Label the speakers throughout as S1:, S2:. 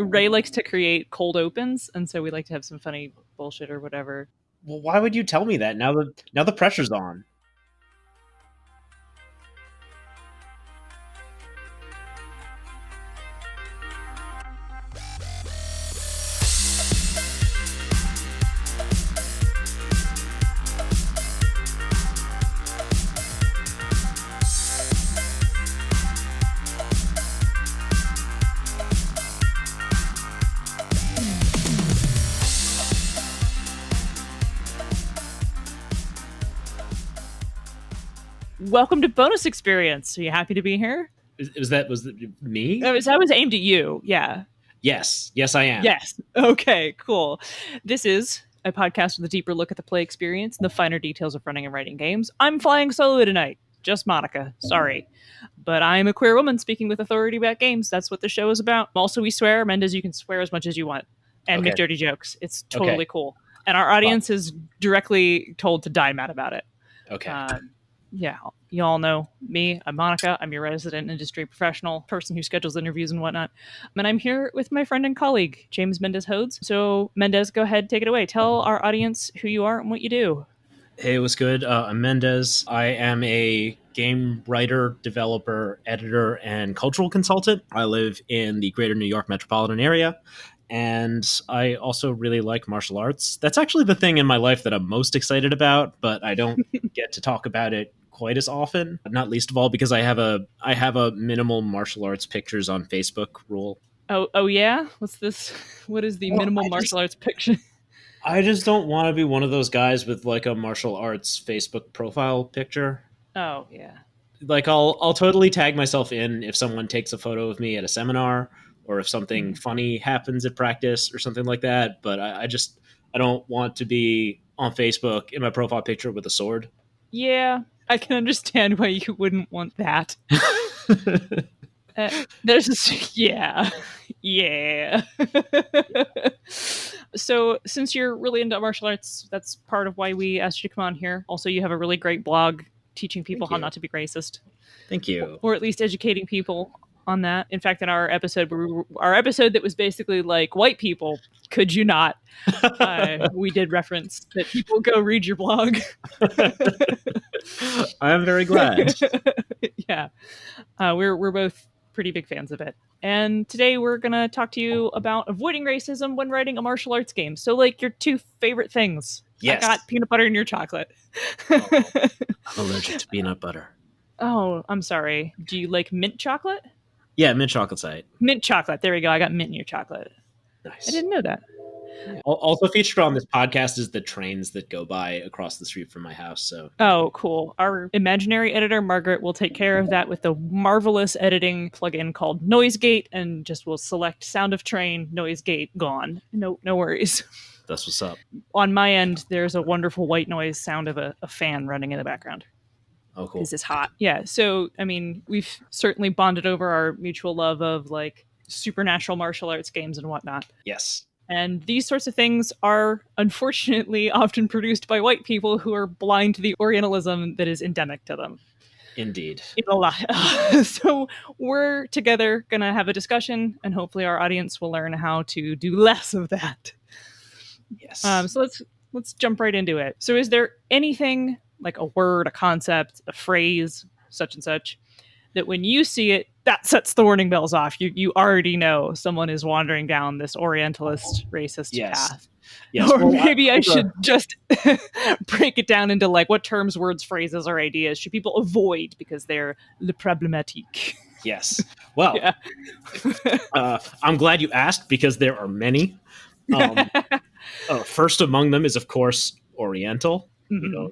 S1: Ray likes to create cold opens, and so we like to have some funny bullshit or whatever.
S2: Well, why would you tell me that? Now the pressure's on.
S1: Welcome to Bonus Experience. Are you happy to be here?
S2: Was it me?
S1: That was aimed at you. Yeah.
S2: Yes, I am.
S1: Yes. Okay, cool. This is a podcast with a deeper look at the play experience and the finer details of running and writing games. I'm flying solo tonight. Just Monica. Sorry. But I'm a queer woman speaking with authority about games. That's what the show is about. Also, we swear. Mendez, you can swear as much as you want. And make dirty jokes. It's totally cool. And our audience is directly told to die mad about it.
S2: Okay.
S1: Yeah, you all know me. I'm Monica. I'm your resident industry professional, person who schedules interviews and whatnot. And I'm here with my friend and colleague, James Mendez-Hodes. So, Mendez, go ahead, take it away. Tell our audience who you are and what you do.
S2: Hey, what's good? I'm Mendez. I am a game writer, developer, editor, and cultural consultant. I live in the greater New York metropolitan area. And I also really like martial arts. That's actually the thing in my life that I'm most excited about, but I don't get to talk about it quite as often, not least of all because I have a minimal martial arts pictures on Facebook rule.
S1: Oh yeah? What's this? What is the minimal martial arts picture?
S2: I just don't want to be one of those guys with like a martial arts Facebook profile picture.
S1: Oh yeah.
S2: Like I'll totally tag myself in if someone takes a photo of me at a seminar or if something funny happens at practice or something like that, but I don't want to be on Facebook in my profile picture with a sword.
S1: Yeah, I can understand why you wouldn't want that. Yeah. So since you're really into martial arts, that's part of why we asked you to come on here. Also, you have a really great blog teaching people how not to be racist.
S2: Thank you.
S1: Or at least educating people on that. In fact, in our episode that was basically like white people, could you not? We did reference that people go read your blog.
S2: I am very glad.
S1: Yeah, we're both pretty big fans of it. And today we're gonna talk to you about avoiding racism when writing a martial arts game. So, like, your two favorite things.
S2: Yes.
S1: I got peanut butter in your chocolate.
S2: I'm allergic to peanut butter.
S1: Oh, I'm sorry. Do you like mint chocolate?
S2: Yeah, mint chocolate's right.
S1: Mint chocolate. There we go. I got mint in your chocolate.
S2: Nice.
S1: I didn't know that.
S2: Also featured on this podcast is the trains that go by across the street from my house. So.
S1: Oh, cool. Our imaginary editor, Margaret, will take care of that with a marvelous editing plugin called NoiseGate, and just will select sound of train, NoiseGate, gone. No worries.
S2: That's what's up.
S1: On my end, there's a wonderful white noise sound of a fan running in the background.
S2: Oh, cool.
S1: This is hot. Yeah. So, I mean, we've certainly bonded over our mutual love of like supernatural martial arts games and whatnot.
S2: Yes.
S1: And these sorts of things are unfortunately often produced by white people who are blind to the Orientalism that is endemic to them.
S2: Indeed.
S1: So we're together going to have a discussion, and hopefully our audience will learn how to do less of that.
S2: Yes.
S1: So let's jump right into it. So is there anything like a word, a concept, a phrase, such and such, that when you see it, that sets the warning bells off? You already know someone is wandering down this Orientalist racist path.
S2: Yes.
S1: Or maybe I should just break it down into like what terms, words, phrases, or ideas should people avoid because they're le problématique.
S2: Yes. Well, I'm glad you asked because there are many. First among them is, of course, Oriental.
S1: Mm-hmm.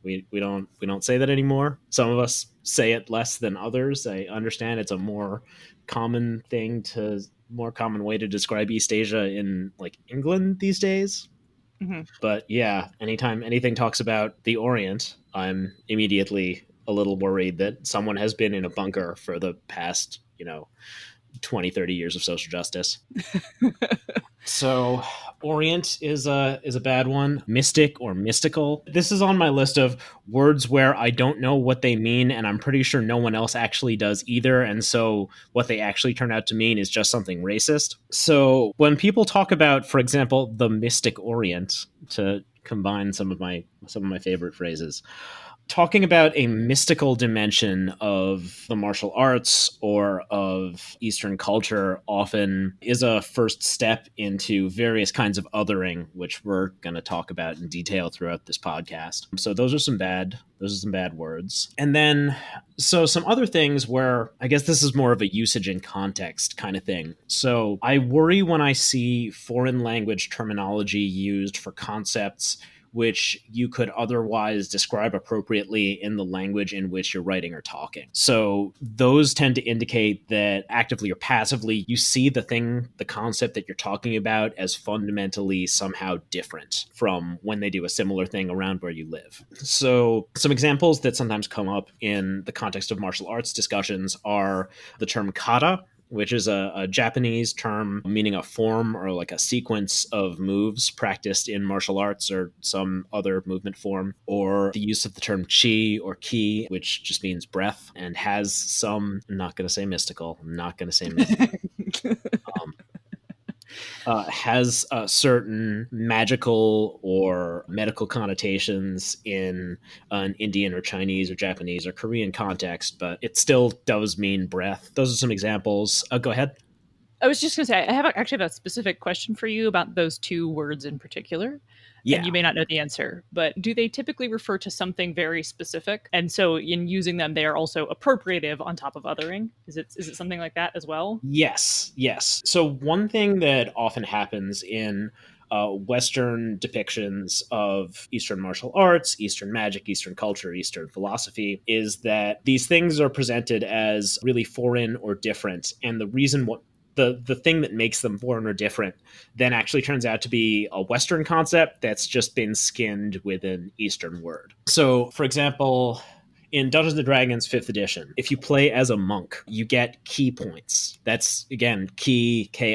S2: We don't say that anymore. Some of us say it less than others. I understand it's a more common way to describe East Asia in like England these days.
S1: Mm-hmm.
S2: But yeah, anytime anything talks about the Orient, I'm immediately a little worried that someone has been in a bunker for the past, 20, 30 years of social justice. So Orient is a bad one. Mystic or mystical. This is on my list of words where I don't know what they mean, and I'm pretty sure no one else actually does either. And so what they actually turn out to mean is just something racist. So when people talk about, for example, the mystic Orient, to combine some of my favorite phrases, talking about a mystical dimension of the martial arts or of Eastern culture often is a first step into various kinds of othering, which we're going to talk about in detail throughout this podcast. So those are some bad words. And then so some other things where I guess this is more of a usage and context kind of thing. So I worry when I see foreign language terminology used for concepts which you could otherwise describe appropriately in the language in which you're writing or talking. So those tend to indicate that actively or passively, you see the concept that you're talking about as fundamentally somehow different from when they do a similar thing around where you live. So some examples that sometimes come up in the context of martial arts discussions are the term kata, which is a Japanese term meaning a form or like a sequence of moves practiced in martial arts or some other movement form, or the use of the term chi or ki, which just means breath and has some, I'm not going to say mystical, I'm not going to say mystical. um, has certain magical or medical connotations in an Indian or Chinese or Japanese or Korean context, but it still does mean breath. Those are some examples. Go ahead.
S1: I was just going to say, I have actually have a specific question for you about those two words in particular. And
S2: Yeah.
S1: you may not know the answer, but do they typically refer to something very specific? And so in using them, they are also appropriative on top of othering? Is it something like that as well?
S2: Yes, yes. So one thing that often happens in Western depictions of Eastern martial arts, Eastern magic, Eastern culture, Eastern philosophy is that these things are presented as really foreign or different, and the reason what the thing that makes them foreign or different then actually turns out to be a Western concept that's just been skinned with an Eastern word. So, for example, in Dungeons and Dragons 5th edition, if you play as a monk, you get ki points. That's again ki, ki,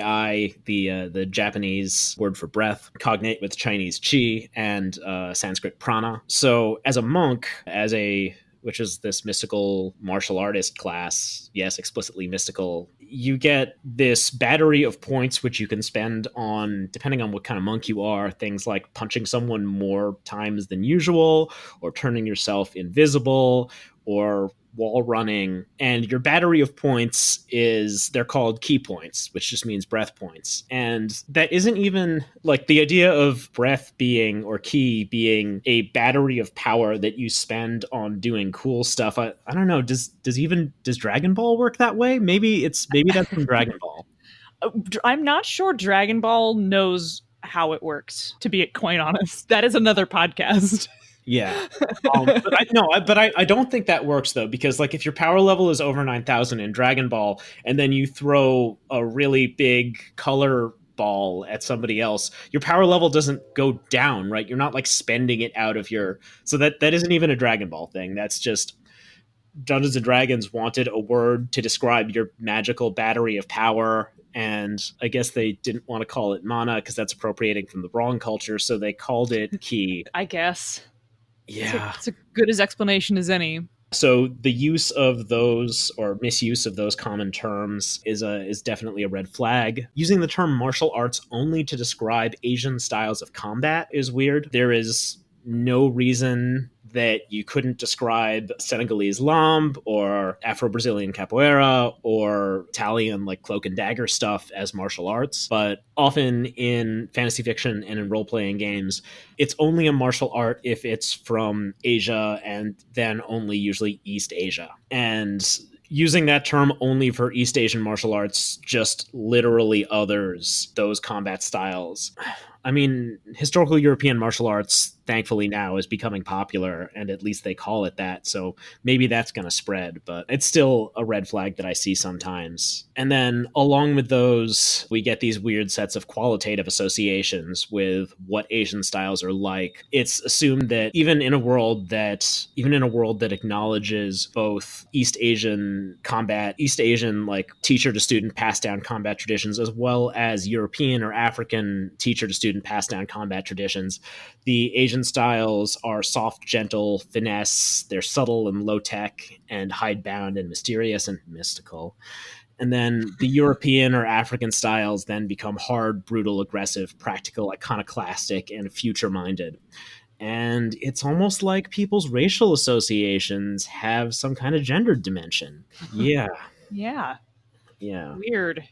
S2: the Japanese word for breath, cognate with Chinese chi and Sanskrit prana. So as a monk, as a which is this mystical martial artist class, yes, explicitly mystical, you get this battery of points which you can spend on, depending on what kind of monk you are, things like punching someone more times than usual, or turning yourself invisible, or wall running. And your battery of points is, they're called key points, which just means breath points. And that isn't even like the idea of breath being, or key being, a battery of power that you spend on doing cool stuff. I don't know, does Dragon Ball work that way? Maybe that's from Dragon Ball.
S1: I'm not sure Dragon Ball knows how it works, to be quite honest. That is another podcast.
S2: Yeah. I don't think that works though, because like if your power level is over 9,000 in Dragon Ball, and then you throw a really big color ball at somebody else, your power level doesn't go down, right? You're not like spending it out of your, so that isn't even a Dragon Ball thing. That's just Dungeons and Dragons wanted a word to describe your magical battery of power. And I guess they didn't want to call it mana because that's appropriating from the wrong culture. So they called it ki.
S1: I guess.
S2: Yeah.
S1: It's a good as explanation as any.
S2: So the use of those or misuse of those common terms is definitely a red flag. Using the term martial arts only to describe Asian styles of combat is weird. There is no reason that you couldn't describe Senegalese lamb or Afro-Brazilian capoeira or Italian like cloak and dagger stuff as martial arts. But often in fantasy fiction and in role-playing games, it's only a martial art if it's from Asia, and then only usually East Asia. And using that term only for East Asian martial arts just literally others those combat styles. I mean, historical European martial arts, thankfully now, is becoming popular, and at least they call it that. So maybe that's going to spread, but it's still a red flag that I see sometimes. And then along with those, we get these weird sets of qualitative associations with what Asian styles are like. It's assumed that even in a world that acknowledges both East Asian combat, East Asian like teacher to student passed down combat traditions, as well as European or African teacher to student institute and pass down combat traditions. The Asian styles are soft, gentle, finesse. They're subtle and low tech, and hidebound and mysterious and mystical. And then the European or African styles then become hard, brutal, aggressive, practical, iconoclastic, and future minded. And it's almost like people's racial associations have some kind of gendered dimension. Yeah.
S1: Yeah.
S2: Yeah.
S1: Weird.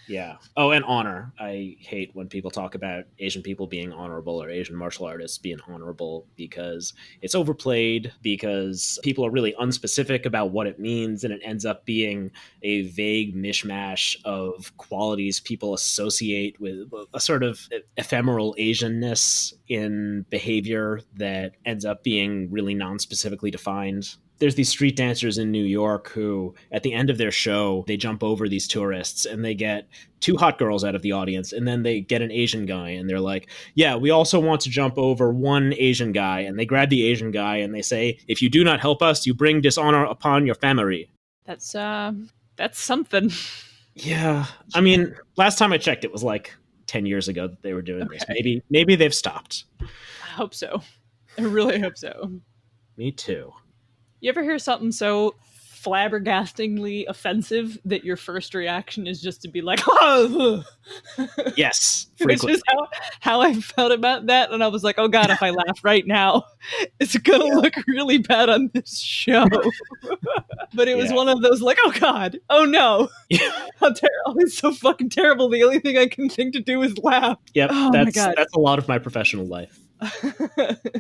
S2: Yeah. Oh, and honor. I hate when people talk about Asian people being honorable or Asian martial artists being honorable, because it's overplayed, because people are really unspecific about what it means, and it ends up being a vague mishmash of qualities people associate with a sort of ephemeral Asianness in behavior that ends up being really non-specifically defined. There's these street dancers in New York who, at the end of their show, they jump over these tourists and they get two hot girls out of the audience, and then they get an Asian guy, and they're like, yeah, we also want to jump over one Asian guy. And they grab the Asian guy and they say, if you do not help us, you bring dishonor upon your family.
S1: That's something.
S2: Yeah. I mean, last time I checked, it was like 10 years ago that they were doing this. Maybe they've stopped.
S1: I hope so. I really hope so.
S2: Me too.
S1: You ever hear something so flabbergastingly offensive that your first reaction is just to be like, oh!
S2: Yes,
S1: which is how I felt about that. And I was like, oh God, if I laugh right now, it's going to look really bad on this show. But it was one of those like, oh God, oh no. How terrible. It's so fucking terrible. The only thing I can think to do is laugh.
S2: Yep,
S1: oh my God.
S2: That's a lot of my professional life.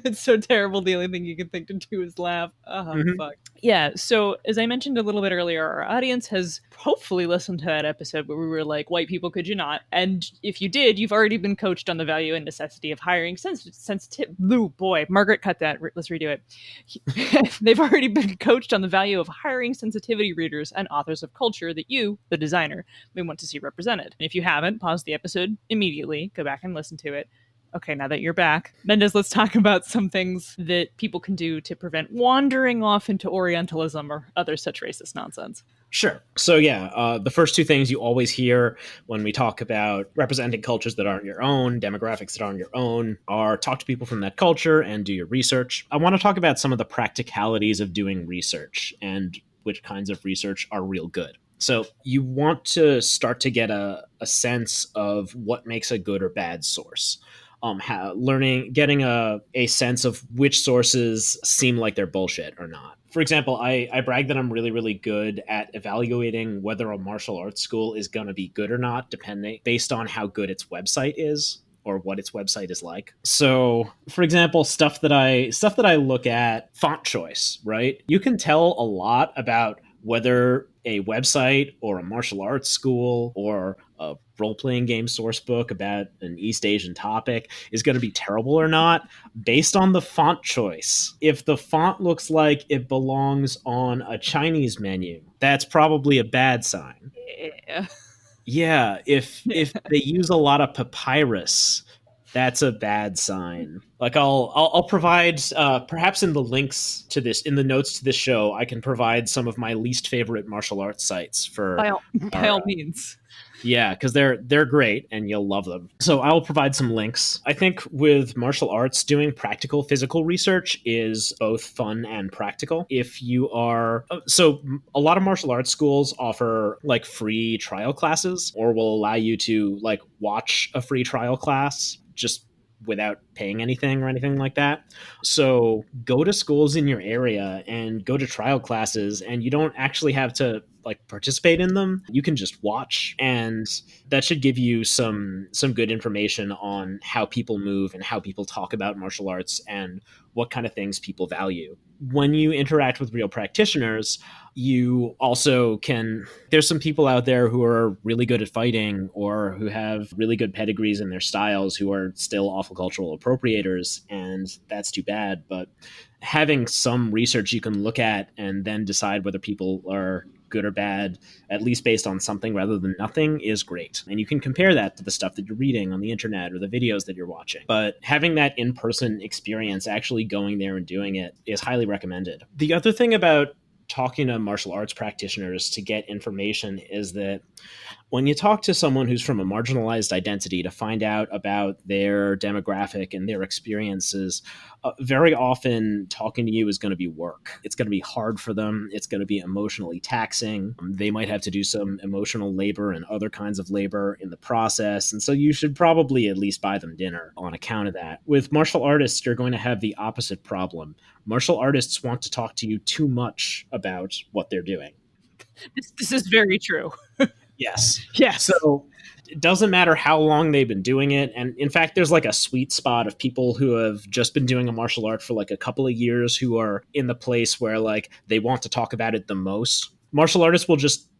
S1: It's so terrible. The only thing you can think to do is laugh. Oh, fuck. Yeah. So, as I mentioned a little bit earlier, our audience has hopefully listened to that episode where we were like, white people, could you not? And if you did, you've already been coached on the value and necessity of hiring sensitive. Oh, boy. Margaret, cut that. Let's redo it. They've already been coached on the value of hiring sensitivity readers and authors of culture that you, the designer, may want to see represented. And if you haven't, pause the episode immediately, go back and listen to it. Okay, now that you're back, Mendez, let's talk about some things that people can do to prevent wandering off into Orientalism or other such racist nonsense.
S2: Sure. So yeah, the first two things you always hear when we talk about representing cultures that aren't your own, demographics that aren't your own, are talk to people from that culture and do your research. I want to talk about some of the practicalities of doing research and which kinds of research are real good. So you want to start to get a sense of what makes a good or bad source. Getting a sense of which sources seem like they're bullshit or not. For example, I brag that I'm really, really good at evaluating whether a martial arts school is going to be good or not, based on how good its website is or what its website is like. So, for example, stuff that I look at, font choice, right? You can tell a lot about whether a website or a martial arts school or a role-playing game source book about an East Asian topic is going to be terrible or not based on the font choice. If the font looks like it belongs on a Chinese menu, that's probably a bad sign. Yeah, if they use a lot of papyrus, that's a bad sign. Like I'll provide perhaps in the links to this, in the notes to this show, I can provide some of my least favorite martial arts sites for
S1: by all means.
S2: Yeah, because they're great and you'll love them. So I will provide some links. I think with martial arts, doing practical physical research is both fun and practical. If you are so a lot of martial arts schools offer like free trial classes or will allow you to like watch a free trial class just without paying anything or anything like that. So go to schools in your area and go to trial classes, and you don't actually have to like participate in them. You can just watch, and that should give you some good information on how people move and how people talk about martial arts and what kind of things people value. When you interact with real practitioners, you also can, there's some people out there who are really good at fighting or who have really good pedigrees in their styles who are still awful cultural appropriators, and that's too bad. But having some research you can look at and then decide whether people are good or bad, at least based on something rather than nothing, is great. And you can compare that to the stuff that you're reading on the internet or the videos that you're watching. But having that in-person experience, actually going there and doing it, is highly recommended. The other thing about talking to martial arts practitioners to get information is that When you talk to someone who's from a marginalized identity to find out about their demographic and their experiences, very often talking to you is going to be work. It's going to be hard for them. It's going to be emotionally taxing. They might have to do some emotional labor and other kinds of labor in the process. And so you should probably at least buy them dinner on account of that. With martial artists, you're going to have the opposite problem. Martial artists want to talk to you too much about what they're doing.
S1: This is very true.
S2: Yes.
S1: Yes.
S2: So it doesn't matter how long they've been doing it. And in fact, there's like a sweet spot of people who have just been doing a martial art for like a couple of years who are in the place where like they want to talk about it the most. Martial artists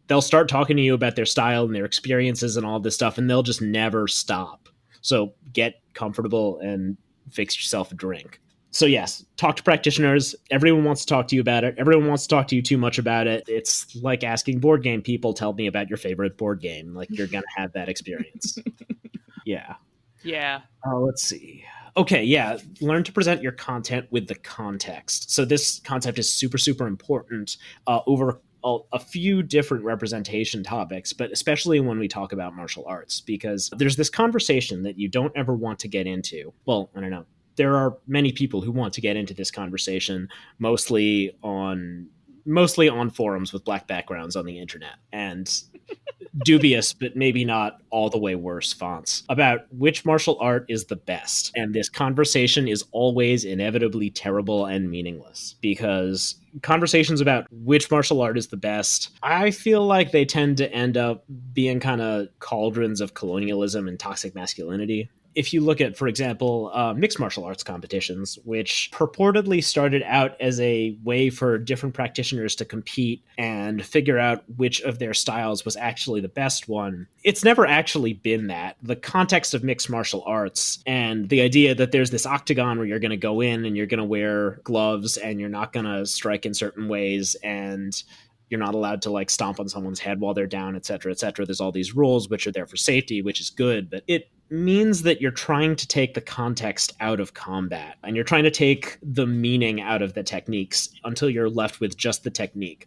S2: they'll start talking to you about their style and their experiences and all this stuff, and they'll just never stop. So get comfortable and fix yourself a drink. So yes, talk to practitioners. Everyone wants to talk to you about it. Everyone wants to talk to you too much about it. It's like asking board game people, tell me about your favorite board game. Like you're going to have that experience. Yeah.
S1: Yeah.
S2: Let's see. Okay, yeah. Learn to present your content with the context. So this concept is super, super important over a few different representation topics, but especially when we talk about martial arts, because there's this conversation that you don't ever want to get into. Well, I don't know. There are many people who want to get into this conversation, mostly on forums with black backgrounds on the internet, and dubious, but maybe not all the way worse fonts about which martial art is the best. And this conversation is always inevitably terrible and meaningless because conversations about which martial art is the best, I feel like they tend to end up being kind of cauldrons of colonialism and toxic masculinity. If you look at, for example, mixed martial arts competitions, which purportedly started out as a way for different practitioners to compete and figure out which of their styles was actually the best one, it's never actually been that. The context of mixed martial arts and the idea that there's this octagon where you're going to go in and you're going to wear gloves and you're not going to strike in certain ways and you're not allowed to like stomp on someone's head while they're down, et cetera, et cetera. There's all these rules which are there for safety, which is good, but it means that you're trying to take the context out of combat and you're trying to take the meaning out of the techniques until you're left with just the technique.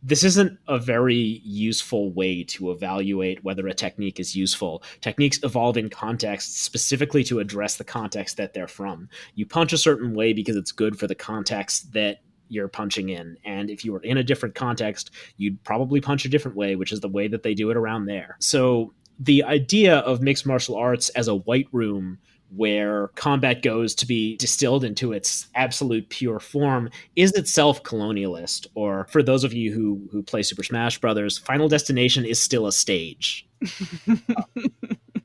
S2: This isn't a very useful way to evaluate whether a technique is useful. Techniques evolve in context specifically to address the context that they're from. You punch a certain way because it's good for the context that you're punching in. And if you were in a different context, you'd probably punch a different way, which is the way that they do it around there. So the idea of mixed martial arts as a white room where combat goes to be distilled into its absolute pure form is itself colonialist. Or for those of you who play Super Smash Brothers, Final Destination is still a stage.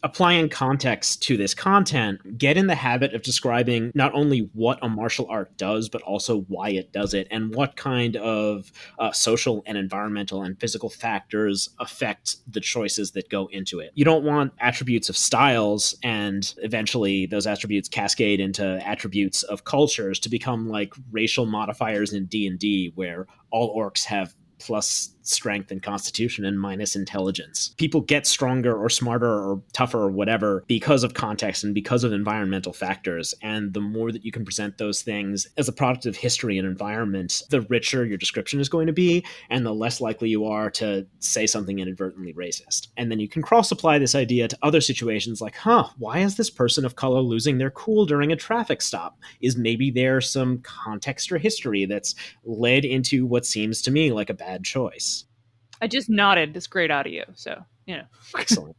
S2: Applying context to this content, get in the habit of describing not only what a martial art does, but also why it does it and what kind of social and environmental and physical factors affect the choices that go into it. You don't want attributes of styles and eventually those attributes cascade into attributes of cultures to become like racial modifiers in D&D where all orcs have plus strength and constitution and minus intelligence. People get stronger or smarter or tougher or whatever because of context and because of environmental factors. And the more that you can present those things as a product of history and environment, the richer your description is going to be and the less likely you are to say something inadvertently racist. And then you can cross-apply this idea to other situations like, why is this person of color losing their cool during a traffic stop? Is maybe there some context or history that's led into what seems to me like a bad choice?
S1: I just nodded. It's great audio, so, you know.
S2: Excellent.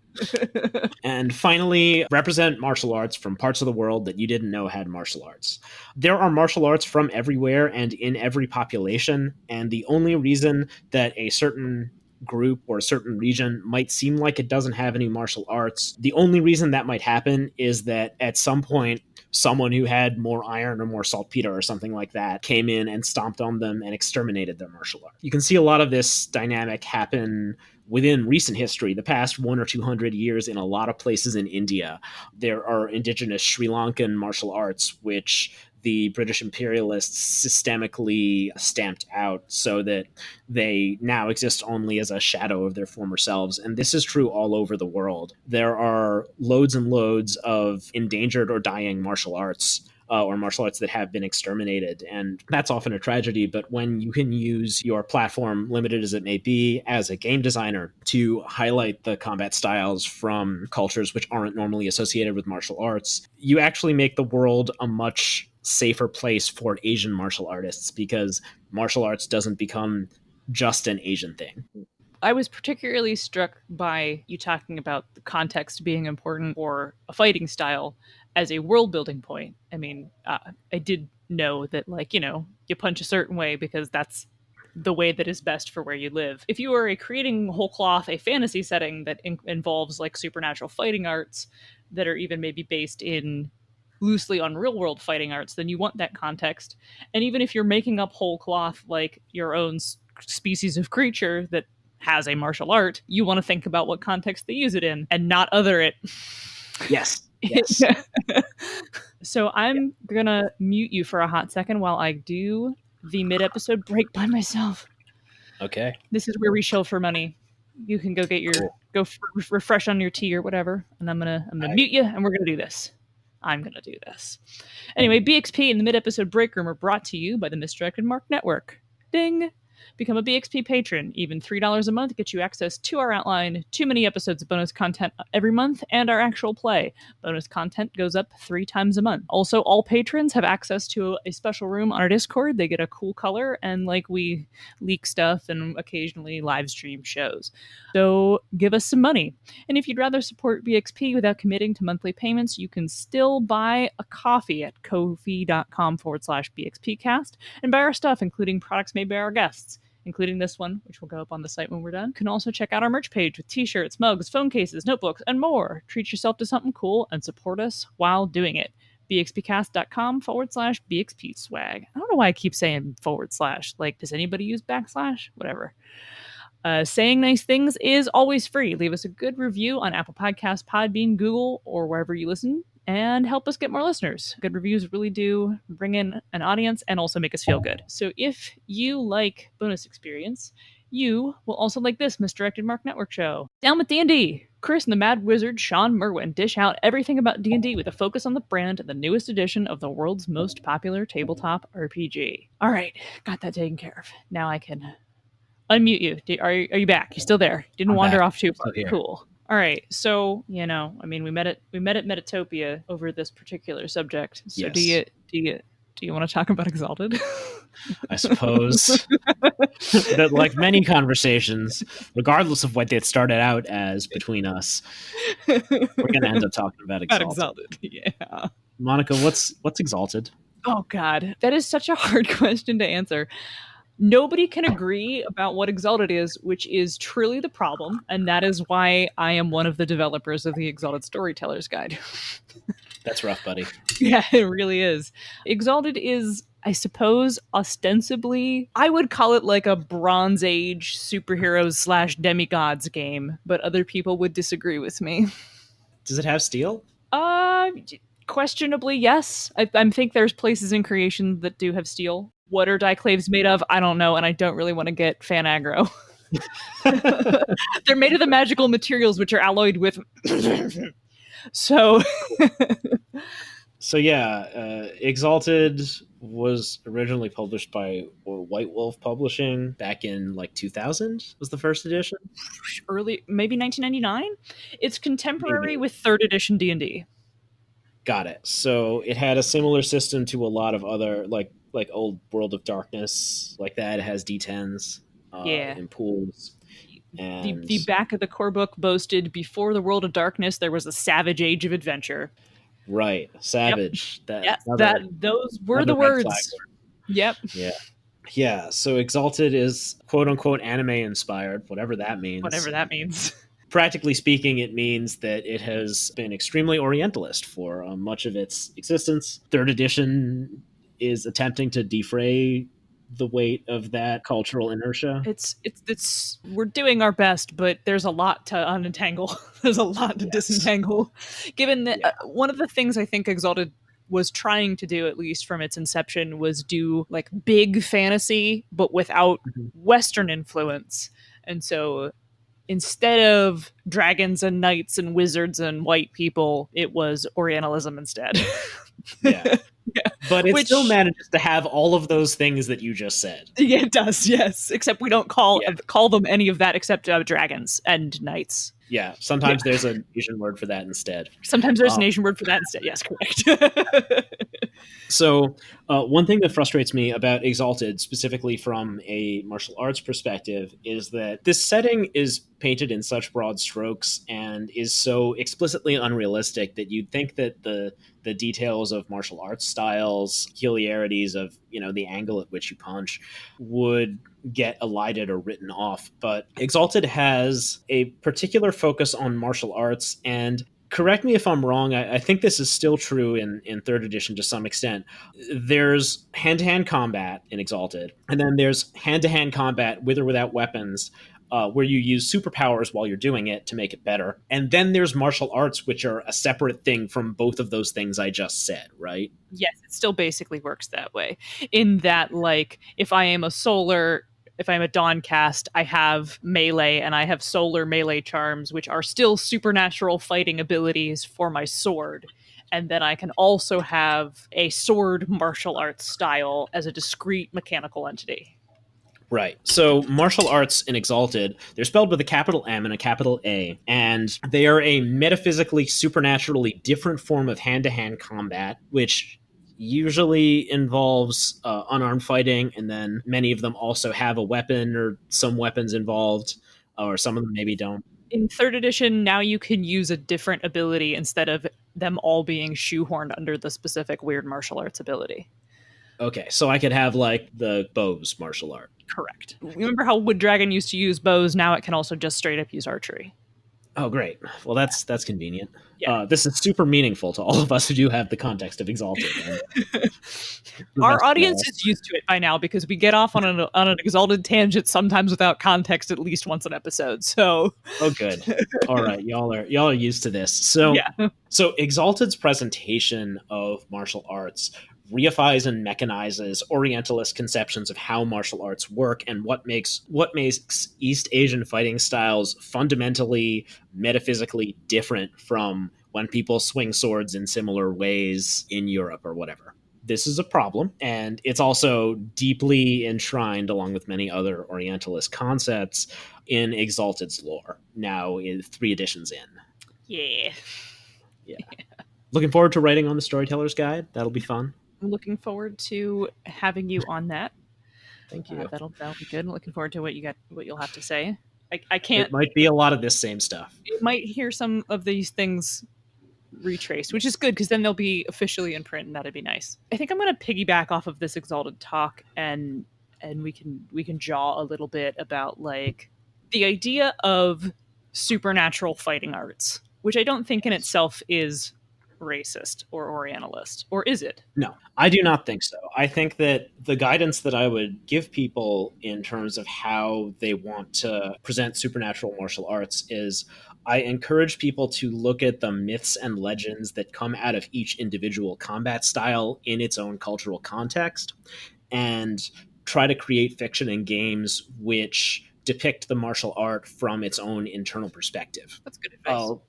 S2: And finally, represent martial arts from parts of the world that you didn't know had martial arts. There are martial arts from everywhere and in every population, and the only reason that a certain group or a certain region might seem like it doesn't have any martial arts, the only reason that might happen is that at some point someone who had more iron or more saltpeter or something like that came in and stomped on them and exterminated their martial art. You can see a lot of this dynamic happen within recent history, the past 100 or 200 years in a lot of places in India. There are indigenous Sri Lankan martial arts, which the British imperialists systemically stamped out so that they now exist only as a shadow of their former selves. And this is true all over the world. There are loads and loads of endangered or dying martial arts or martial arts that have been exterminated. And that's often a tragedy. But when you can use your platform, limited as it may be, as a game designer to highlight the combat styles from cultures which aren't normally associated with martial arts, you actually make the world a much safer place for Asian martial artists, because martial arts doesn't become just an Asian thing.
S1: I was particularly struck by you talking about the context being important for a fighting style as a world building point. I mean, I did know that, like, you punch a certain way because that's the way that is best for where you live. If you are creating whole cloth a fantasy setting that involves like supernatural fighting arts that are even maybe based in loosely on real world fighting arts, then you want that context. And even if you're making up whole cloth like your own species of creature that has a martial art, you want to think about what context they use it in and not other it.
S2: Yes. Yes.
S1: So I'm gonna mute you for a hot second while I do the mid-episode break by myself.
S2: Okay.
S1: This is where we show for money. You can go get your refresh on your tea or whatever, and I'm gonna mute you, and we're gonna do this. I'm gonna do this. Anyway, BXP and the mid-episode break room are brought to you by the Misdirected Mark Network. Ding! Become a BXP patron. Even $3 a month gets you access to our outline, 2 mini episodes of bonus content every month, and our actual play. Bonus content goes up 3 times a month. Also, all patrons have access to a special room on our Discord. They get a cool color, and like we leak stuff and occasionally live stream shows. So give us some money. And if you'd rather support BXP without committing to monthly payments, you can still buy a coffee at ko-fi.com/BXPcast and buy our stuff, including products made by our guests, including this one, which will go up on the site when we're done. You can also check out our merch page with t-shirts, mugs, phone cases, notebooks, and more. Treat yourself to something cool and support us while doing it. bxpcast.com/BXP swag. I don't know why I keep saying /. Like, does anybody use /? Whatever. Saying nice things is always free. Leave us a good review on Apple Podcasts, Podbean, Google, or wherever you listen, and help us get more listeners. Good reviews really do bring in an audience and also make us feel good. So if you like bonus experience, you will also like this Misdirected Mark Network show. Down with D&D. Chris and the Mad Wizard Sean Merwin dish out everything about D&D with a focus on the brand and the newest edition of the world's most popular tabletop RPG. All right, got that taken care of. Now I can unmute you. Are you back? You still there? Didn't
S2: I'm
S1: wander
S2: back.
S1: off too far. Cool. All right. So, I mean, we met at Metatopia over this particular subject. So
S2: yes.
S1: do you want to talk about Exalted?
S2: I suppose that, like many conversations, regardless of what they started out as between us, we're going to end up talking about Exalted.
S1: Yeah.
S2: Monica, what's Exalted?
S1: Oh God, that is such a hard question to answer. Nobody can agree about what Exalted is, which is truly the problem, and that is why I am one of the developers of the Exalted Storyteller's Guide.
S2: That's rough, buddy.
S1: Yeah, it really is. Exalted is, I suppose, ostensibly, I would call it like a Bronze Age superheroes / demigods game, but other people would disagree with me.
S2: Does it have steel?
S1: Questionably, yes. I think there's places in creation that do have steel. What are Diclaves made of? I don't know, and I don't really want to get fan aggro. They're made of the magical materials which are alloyed with... So
S2: yeah, Exalted was originally published by White Wolf Publishing back in like 2000 was the first edition.
S1: Early, maybe 1999. It's contemporary with 3rd edition D&D.
S2: Got it. So it had a similar system to a lot of other like old World of Darkness like that. It has D10s in pools. And
S1: the back of the core book boasted, before the World of Darkness, there was a Savage Age of Adventure.
S2: Right. Savage.
S1: Yep. Those were the words. Yep.
S2: Yeah. Yeah. So Exalted is quote unquote anime inspired, whatever that means. Practically speaking, it means that it has been extremely Orientalist for much of its existence. 3rd edition is attempting to defray the weight of that cultural inertia.
S1: It's we're doing our best, but there's a lot to unentangle. There's a lot to disentangle. Given that one of the things I think Exalted was trying to do, at least from its inception, was do like big fantasy, but without Western influence. And so instead of dragons and knights and wizards and white people, it was Orientalism instead.
S2: Yeah. but it still
S1: Which,
S2: manages to have all of those things that you just said.
S1: yeah, it does, yes. Except we don't
S2: Yeah.
S1: call them any of that except dragons and knights.
S2: Yeah.
S1: Yeah.
S2: Sometimes there's an Asian word for that instead.
S1: Sometimes there's an
S2: Um,
S1: Asian word for that instead. Yes, correct.
S2: So, one thing that frustrates me about Exalted, specifically from a martial arts perspective, is that this setting is painted in such broad strokes and is so explicitly unrealistic that you'd think that the details of martial arts styles, peculiarities of the angle at which you punch, would get elided or written off. But Exalted has a particular focus on martial arts, and correct me if I'm wrong. I think this is still true in third edition to some extent. There's hand-to-hand combat in Exalted, and then there's hand-to-hand combat with or without weapons, where you use superpowers while you're doing it to make it better. And then there's martial arts, which are a separate thing from both of those things I just said, right?
S1: Yes, it still basically works that way. In that, like, if I'm a Dawn cast, I have melee and I have solar melee charms, which are still supernatural fighting abilities for my sword. And then I can also have a sword martial arts style as a discrete mechanical entity.
S2: Right. So martial arts in Exalted, they're spelled with a capital M and a capital A, and they are a metaphysically, supernaturally different form of hand-to-hand combat, which usually involves unarmed fighting, and then many of them also have a weapon or some weapons involved, or some of them maybe don't.
S1: In third edition, now you can use a different ability instead of them all being shoehorned under the specific weird martial arts ability.
S2: Okay, so I could have like the bows martial art.
S1: Correct. Remember how Wood Dragon used to use bows? Now it can also just straight up use archery.
S2: Oh, great. Well, that's convenient.
S1: Yeah.
S2: This is super meaningful to all of us who do have the context of Exalted.
S1: Our audience is used to it by now because we get off on an Exalted tangent sometimes without context at least once an episode. So,
S2: oh, good. All right, y'all are used to this. So,
S1: yeah.
S2: So Exalted's presentation of martial arts reifies and mechanizes Orientalist conceptions of how martial arts work and what makes East Asian fighting styles fundamentally metaphysically different from when people swing swords in similar ways in Europe or whatever. This is a problem, and it's also deeply enshrined, along with many other Orientalist concepts, in Exalted's lore, now in 3 editions in.
S1: Yeah.
S2: Yeah. Looking forward to writing on the Storyteller's Guide. That'll be fun.
S1: I'm looking forward to having you on that.
S2: Thank you.
S1: That'll be good. I'm looking forward to what you'll have to say. I can't.
S2: It might be a lot of this same stuff.
S1: You might hear some of these things retraced, which is good because then they'll be officially in print, and that'd be nice. I think I'm going to piggyback off of this Exalted talk, and we can jaw a little bit about like the idea of supernatural fighting arts, which I don't think in itself is racist or Orientalist, or is it?
S2: No, I do not think so. I think that the guidance that I would give people in terms of how they want to present supernatural martial arts is I encourage people to look at the myths and legends that come out of each individual combat style in its own cultural context and try to create fiction and games which depict the martial art from its own internal perspective.
S1: That's good advice.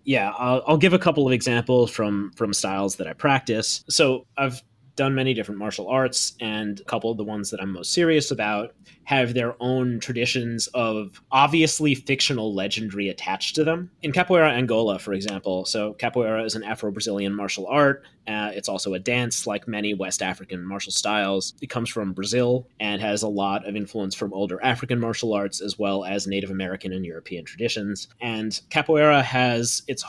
S2: I'll give a couple of examples from styles that I practice. So I've done many different martial arts, and a couple of the ones that I'm most serious about have their own traditions of obviously fictional legendary attached to them. In Capoeira Angola, for example, so Capoeira is an Afro-Brazilian martial art. It's also a dance like many West African martial styles. It comes from Brazil and has a lot of influence from older African martial arts as well as Native American and European traditions. And Capoeira has its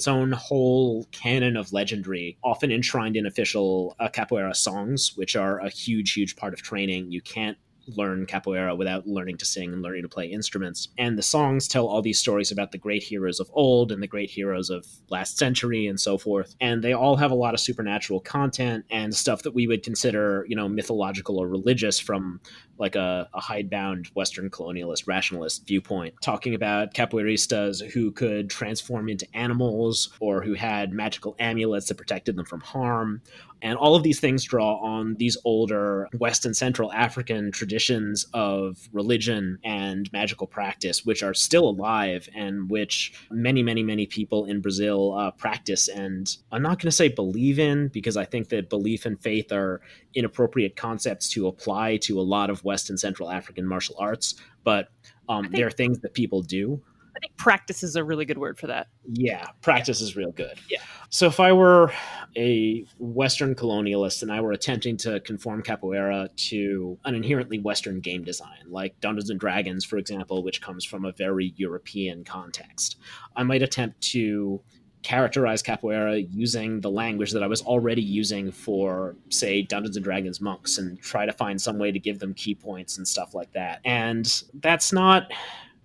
S2: own whole canon of legendary, often enshrined in official Capoeira songs, which are a huge part of training. You can't learn capoeira without learning to sing and learning to play instruments. And the songs tell all these stories about the great heroes of old and the great heroes of last century and so forth. And they all have a lot of supernatural content and stuff that we would consider, mythological or religious from like a hidebound Western colonialist rationalist viewpoint, talking about capoeiristas who could transform into animals or who had magical amulets that protected them from harm. And all of these things draw on these older West and Central African traditions of religion and magical practice, which are still alive and which many, many, many people in Brazil practice. And I'm not going to say believe in, because I think that belief and faith are inappropriate concepts to apply to a lot of West and Central African martial arts. But
S1: I
S2: there
S1: think
S2: are things that people do.
S1: I think practice is a really good word for that.
S2: Yeah,
S1: Yeah.
S2: practice is real good.
S1: Yeah.
S2: So if I were a Western colonialist and I were attempting to conform capoeira to an inherently Western game design, like Dungeons and Dragons, for example, which comes from a very European context, I might attempt to characterize capoeira using the language that I was already using for, say, Dungeons and Dragons monks, and try to find some way to give them key points and stuff like that. And that's not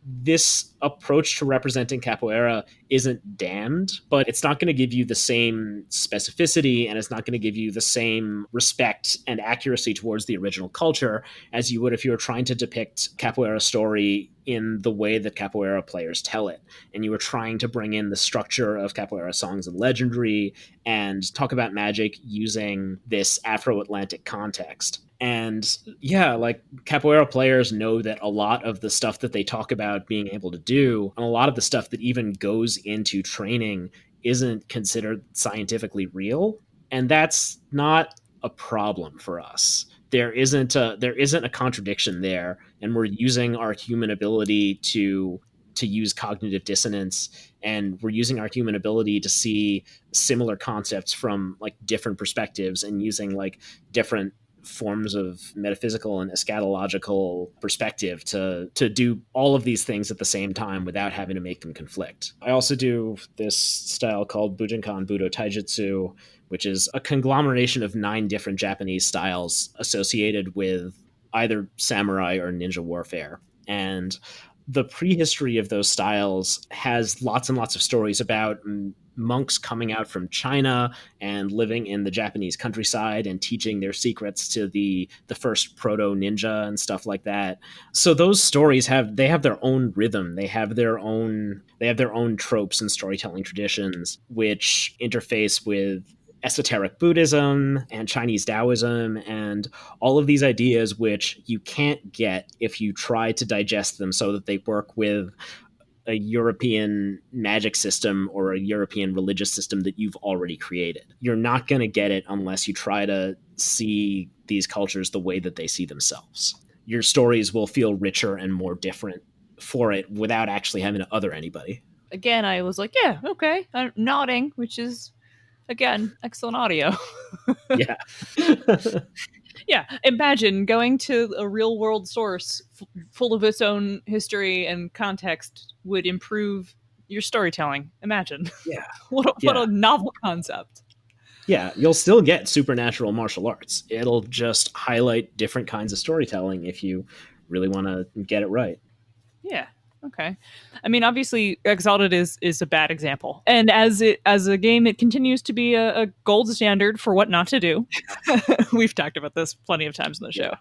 S2: this approach to representing capoeira isn't damned, but it's not going to give you the same specificity and it's not going to give you the same respect and accuracy towards the original culture as you would if you were trying to depict capoeira story in the way that capoeira players tell it. And you were trying to bring in the structure of capoeira songs and legendary and talk about magic using this Afro-Atlantic context. And yeah, like capoeira players know that a lot of the stuff that they talk about being able to do, and a lot of the stuff that even goes into training, isn't considered scientifically real. And that's not a problem for us. There isn't a contradiction there, and we're using our human ability to use cognitive dissonance, and we're using our human ability to see similar concepts from like different perspectives and using like different forms of metaphysical and eschatological perspective to do all of these things at the same time without having to make them conflict. I also do this style called Bujinkan Budo Taijutsu, which is a conglomeration of 9 different Japanese styles associated with either samurai or ninja warfare. And the prehistory of those styles has lots and lots of stories about monks coming out from China and living in the Japanese countryside and teaching their secrets to the first proto ninja and stuff like that. So those stories have their own rhythm. They have their own tropes and storytelling traditions which interface with esoteric Buddhism and Chinese Taoism and all of these ideas which you can't get if you try to digest them so that they work with a European magic system or a European religious system that you've already created. You're not going to get it unless you try to see these cultures the way that they see themselves. Your stories will feel richer and more different for it without actually having to other anybody.
S1: Again, I was like, yeah, okay. I'm nodding, which is, again, excellent audio.
S2: Yeah.
S1: Yeah, imagine going to a real world source full of its own history and context would improve your storytelling. Imagine.
S2: Yeah.
S1: What a novel concept.
S2: Yeah, you'll still get supernatural martial arts. It'll just highlight different kinds of storytelling if you really want to get it right.
S1: Yeah. Okay. I mean, obviously, Exalted is a bad example, and as a game, it continues to be a gold standard for what not to do. We've talked about this plenty of times in the show.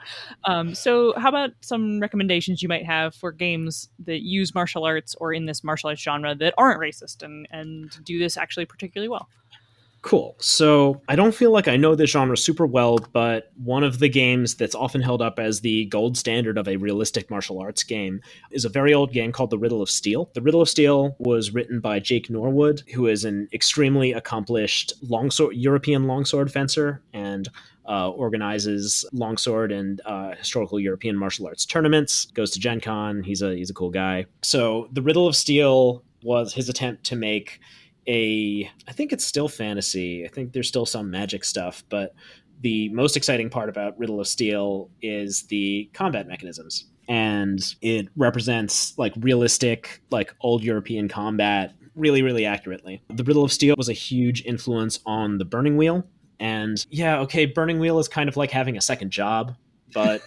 S1: So, how about some recommendations you might have for games that use martial arts or in this martial arts genre that aren't racist and do this actually particularly well?
S2: Cool. So I don't feel like I know this genre super well, but one of the games that's often held up as the gold standard of a realistic martial arts game is a very old game called The Riddle of Steel. The Riddle of Steel was written by Jake Norwood, who is an extremely accomplished European longsword fencer and organizes longsword and historical European martial arts tournaments. Goes to Gen Con. He's a cool guy. So The Riddle of Steel was his attempt to make I think it's still fantasy. I think there's still some magic stuff, but the most exciting part about Riddle of Steel is the combat mechanisms. And it represents like realistic, like old European combat really, really accurately. The Riddle of Steel was a huge influence on the Burning Wheel. And yeah, okay, Burning Wheel is kind of like having a second job, but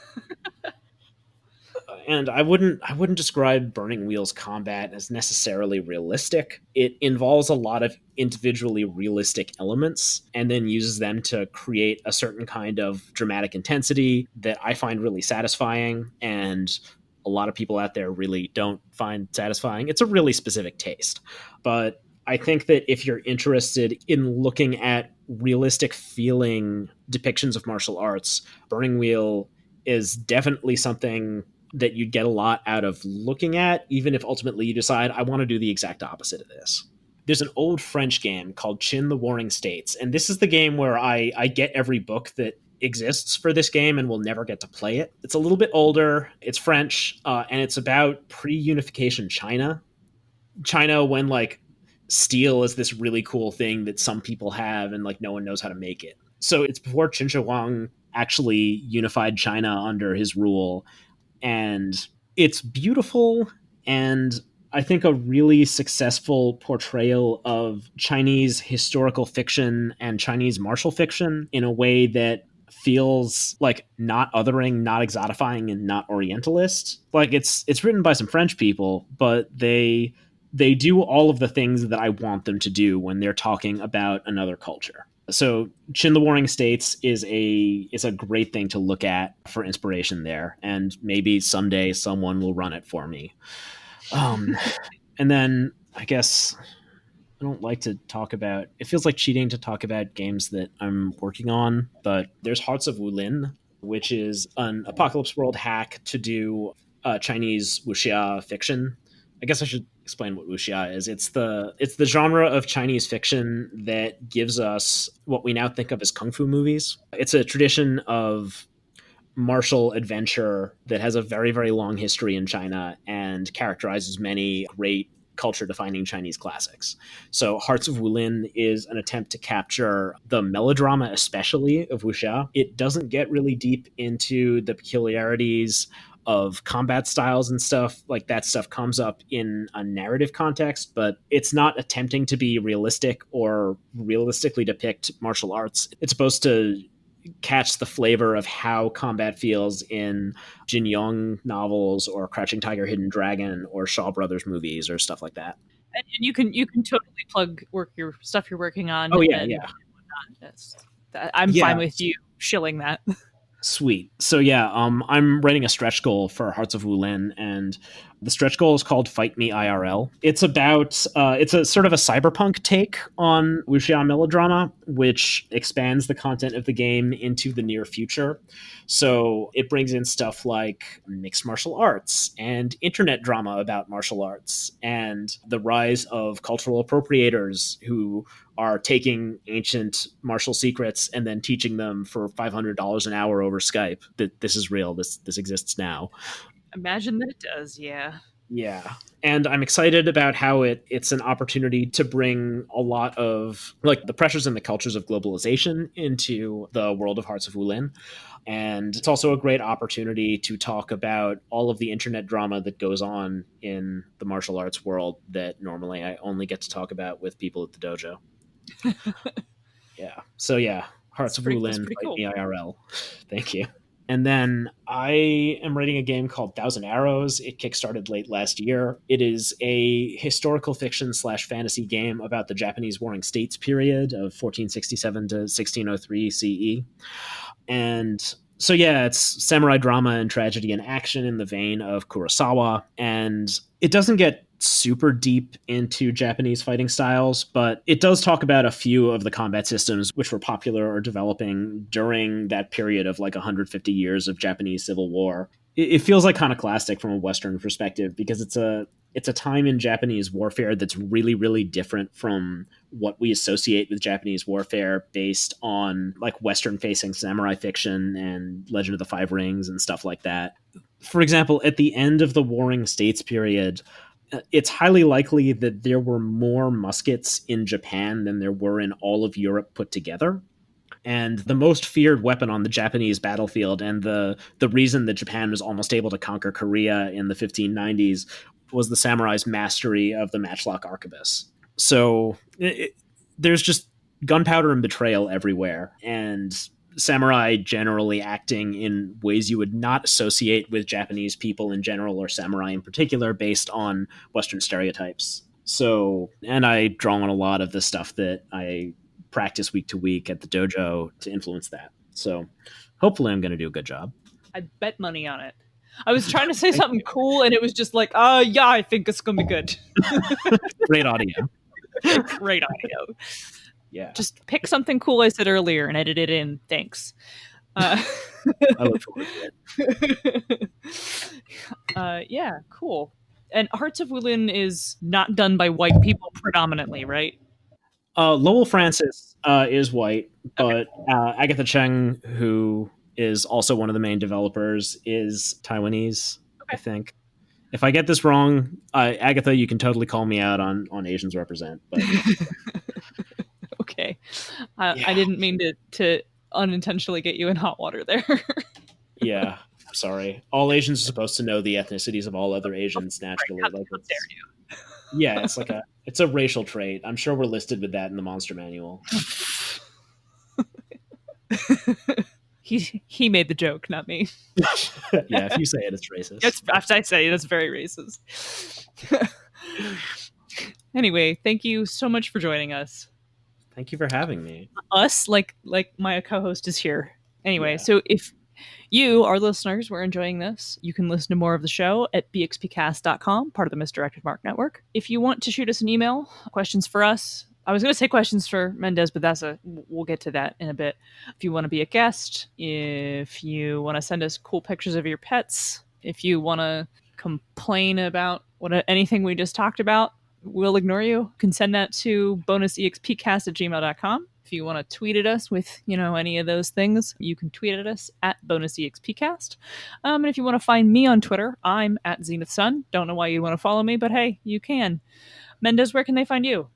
S2: And I wouldn't describe Burning Wheel's combat as necessarily realistic. It involves a lot of individually realistic elements and then uses them to create a certain kind of dramatic intensity that I find really satisfying, and a lot of people out there really don't find satisfying. It's a really specific taste. But I think that if you're interested in looking at realistic feeling depictions of martial arts, Burning Wheel is definitely something that you'd get a lot out of looking at, even if ultimately you decide, I want to do the exact opposite of this. There's an old French game called Chin the Warring States, and this is the game where I get every book that exists for this game and will never get to play it. It's a little bit older, it's French, and it's about pre unification China. China, when like steel is this really cool thing that some people have and like no one knows how to make it. So it's before Qin Shi Huang actually unified China under his rule, and it's beautiful, and I think a really successful portrayal of Chinese historical fiction and Chinese martial fiction in a way that feels like not othering, not exotifying, and not orientalist. Like it's written by some French people, but they do all of the things that I want them to do when they're talking about another culture. So Chin the Warring States is a great thing to look at for inspiration there, and maybe someday someone will run it for me. Um, and then I guess I don't like to talk about. It feels like cheating to talk about games that I'm working on, but there's Hearts of Wulin, which is an apocalypse world hack to do Chinese wuxia fiction. I guess I should explain what wuxia is. It's the genre of Chinese fiction that gives us what we now think of as kung fu movies. It's a tradition of martial adventure that has a very, very long history in China and characterizes many great culture defining Chinese classics. So Hearts of Wulin is an attempt to capture the melodrama, especially of wuxia. It doesn't get really deep into the peculiarities of combat styles and stuff. Like that stuff comes up in a narrative context, but it's not attempting to be realistic or realistically depict martial arts. It's supposed to catch the flavor of how combat feels in Jin Yong novels or Crouching Tiger, Hidden Dragon or Shaw Brothers movies or stuff like that.
S1: And you can totally plug work your stuff you're working on,
S2: Oh yeah,
S1: and
S2: yeah,
S1: that's, I'm fine
S2: yeah.
S1: with you shilling that.
S2: Sweet. So yeah, I'm writing a stretch goal for Hearts of Wulin, and the stretch goal is called Fight Me IRL. It's about it's a sort of a cyberpunk take on wuxia melodrama, which expands the content of the game into the near future. So it brings in stuff like mixed martial arts and internet drama about martial arts and the rise of cultural appropriators who are taking ancient martial secrets and then teaching them for $500 an hour over Skype. That this is real. This exists now.
S1: Imagine that it does, yeah.
S2: Yeah. And I'm excited about how it's an opportunity to bring a lot of like the pressures and the cultures of globalization into the world of Hearts of Wulin. And it's also a great opportunity to talk about all of the internet drama that goes on in the martial arts world that normally I only get to talk about with people at the dojo. Yeah. So yeah, Hearts of
S1: That's
S2: Wulin,
S1: pretty
S2: Fight
S1: cool.
S2: Me IRL. Thank you. And then I am writing a game called Thousand Arrows. It kickstarted late last year. It is a historical fiction slash fantasy game about the Japanese Warring States period of 1467 to 1603 CE. And so yeah, it's samurai drama and tragedy and action in the vein of Kurosawa, and it doesn't get super deep into Japanese fighting styles, but it does talk about a few of the combat systems which were popular or developing during that period of like 150 years of Japanese civil war. It feels like iconoclastic from a Western perspective because it's a time in Japanese warfare that's really, really different from what we associate with Japanese warfare based on like Western facing samurai fiction and Legend of the Five Rings and stuff like that. For example, at the end of the Warring States period, it's highly likely that there were more muskets in Japan than there were in all of Europe put together. And the most feared weapon on the Japanese battlefield, and the reason that Japan was almost able to conquer Korea in the 1590s, was the samurai's mastery of the matchlock arquebus. So there's just gunpowder and betrayal everywhere, and samurai generally acting in ways you would not associate with Japanese people in general or samurai in particular based on Western stereotypes. So, and I draw on a lot of the stuff that I practice week to week at the dojo to influence that. So, hopefully, I'm going to do a good job.
S1: I bet money on it. I was trying to say
S2: Thank
S1: something
S2: you.
S1: cool, and it was just like, yeah, I think it's gonna be good.
S2: Great audio.
S1: Great audio.
S2: Yeah,
S1: Just pick something cool I said earlier and edit it in. Thanks.
S2: I look forward to it.
S1: Yeah, cool. And Hearts of Wulin is not done by white people predominantly, right?
S2: Lowell Francis is white,
S1: Okay.
S2: but Agatha Cheng, who is also one of the main developers, is Taiwanese, I
S1: Okay.
S2: think. If I get this wrong, Agatha, you can totally call me out on Asians represent. But
S1: Okay. I
S2: yeah,
S1: didn't mean to unintentionally get you in hot water there.
S2: yeah, I'm sorry. All Asians are supposed to know the ethnicities of all other Asians
S1: Right.
S2: naturally.
S1: How,
S2: Like
S1: how
S2: it's yeah, it's a racial trait. I'm sure we're listed with that in the monster manual.
S1: dare you? He made the joke, not me.
S2: Yeah, if you say it, it's racist.
S1: That's after I say that's very racist. Anyway, thank you so much for joining us.
S2: Thank you for having me.
S1: Us, like my co-host is here. Anyway,
S2: Yeah.
S1: so if you, our listeners, were enjoying this, you can listen to more of the show at bxpcast.com, part of the Misdirected Mark Network. If you want to shoot us an email, questions for us, I was going to say questions for Mendez, but we'll get to that in a bit. If you want to be a guest, if you want to send us cool pictures of your pets, if you want to complain about anything we just talked about, we'll ignore you. You can send that to bonusexpcast@gmail.com. If you want to tweet at us with, any of those things, you can tweet at us at bonusexpcast. And if you want to find me on Twitter, I'm at Zenith Sun. Don't know why you'd want to follow me, but hey, you can. Mendez, where can they find you?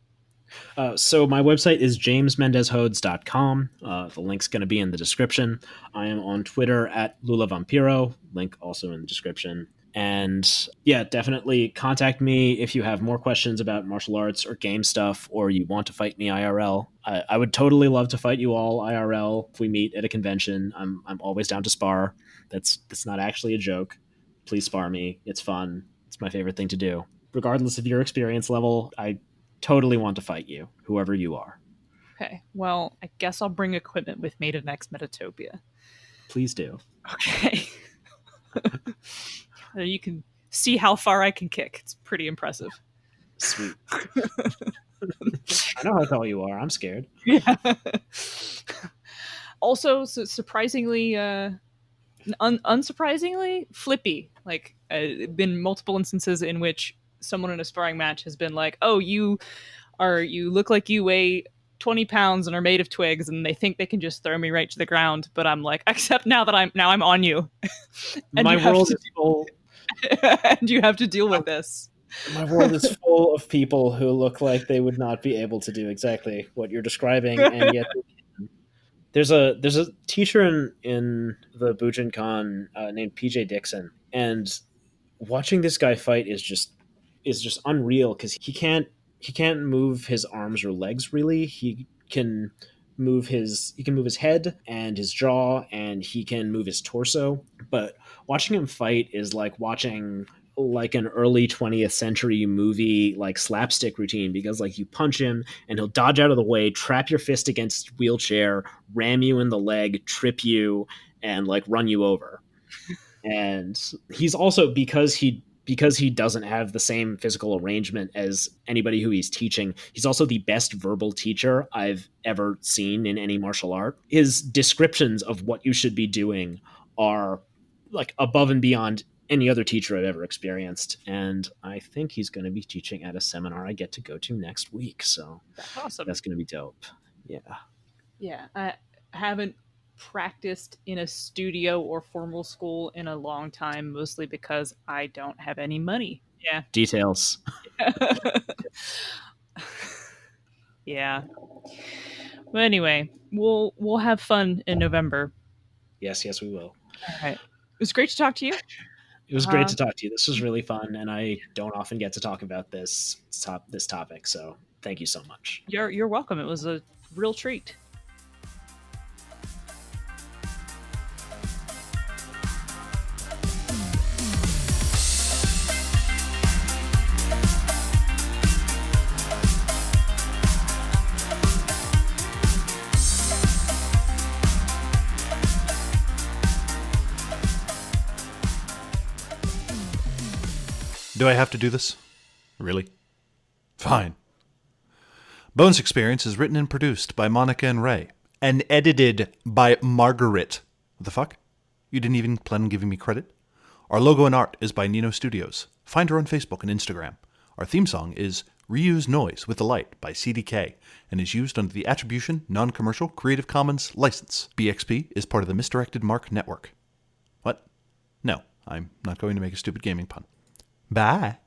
S2: So my website is jamesmendezhodes.com. The link's going to be in the description. I am on Twitter at LulaVampiro. Link also in the description. And yeah, definitely contact me if you have more questions about martial arts or game stuff, or you want to fight me IRL. I would totally love to fight you all IRL if we meet at a convention. I'm always down to spar. That's not actually a joke. Please spar me. It's fun. It's my favorite thing to do. Regardless of your experience level, I totally want to fight you, whoever you are.
S1: Okay, well, I guess I'll bring equipment with me to next Metatopia.
S2: Please do.
S1: Okay. You can see how far I can kick. It's pretty impressive.
S2: Sweet. I know how tall you are. I'm scared.
S1: Yeah. Also, surprisingly, unsurprisingly, flippy. Like, been multiple instances in which someone in a sparring match has been like, "Oh, you look like you weigh 20 pounds and are made of twigs," and they think they can just throw me right to the ground. But I'm like, except now that I'm on you, and
S2: My world is full.
S1: and you have to deal with this.
S2: My world is full of people who look like they would not be able to do exactly what you're describing, and yet there's a teacher in the Bujinkan named PJ Dixon, and watching this guy fight is just unreal because he can't move his arms or legs really. He can move his head and his jaw, and he can move his torso. But watching him fight is like watching like an early 20th century movie like slapstick routine, because like you punch him and he'll dodge out of the way, trap your fist against wheelchair, ram you in the leg, trip you, and like run you over. And he's also, because he doesn't have the same physical arrangement as anybody who he's teaching, he's also the best verbal teacher I've ever seen in any martial art. His descriptions of what you should be doing are like above and beyond any other teacher I've ever experienced. And I think he's going to be teaching at a seminar I get to go to next week. So
S1: That's awesome.
S2: that's going to be dope. Yeah.
S1: Yeah, I haven't practiced in a studio or formal school in a long time, mostly because I don't have any money. Yeah.
S2: Details.
S1: Yeah. But anyway, we'll have fun in November.
S2: Yes, we will.
S1: All right. It was great to talk to you.
S2: It was great to talk to you. This was really fun, and I don't often get to talk about this topic, so thank you so much.
S1: You're welcome. It was a real treat.
S3: Do I have to do this? Really? Fine. Bones Experience is written and produced by Monica and Ray, and edited by Margaret. What the fuck? You didn't even plan on giving me credit? Our logo and art is by Nino Studios. Find her on Facebook and Instagram. Our theme song is Reuse Noise with the Light by CDK and is used under the Attribution, Non-Commercial, Creative Commons license. BXP is part of the Misdirected Mark Network. What? No, I'm not going to make a stupid gaming pun. Bye.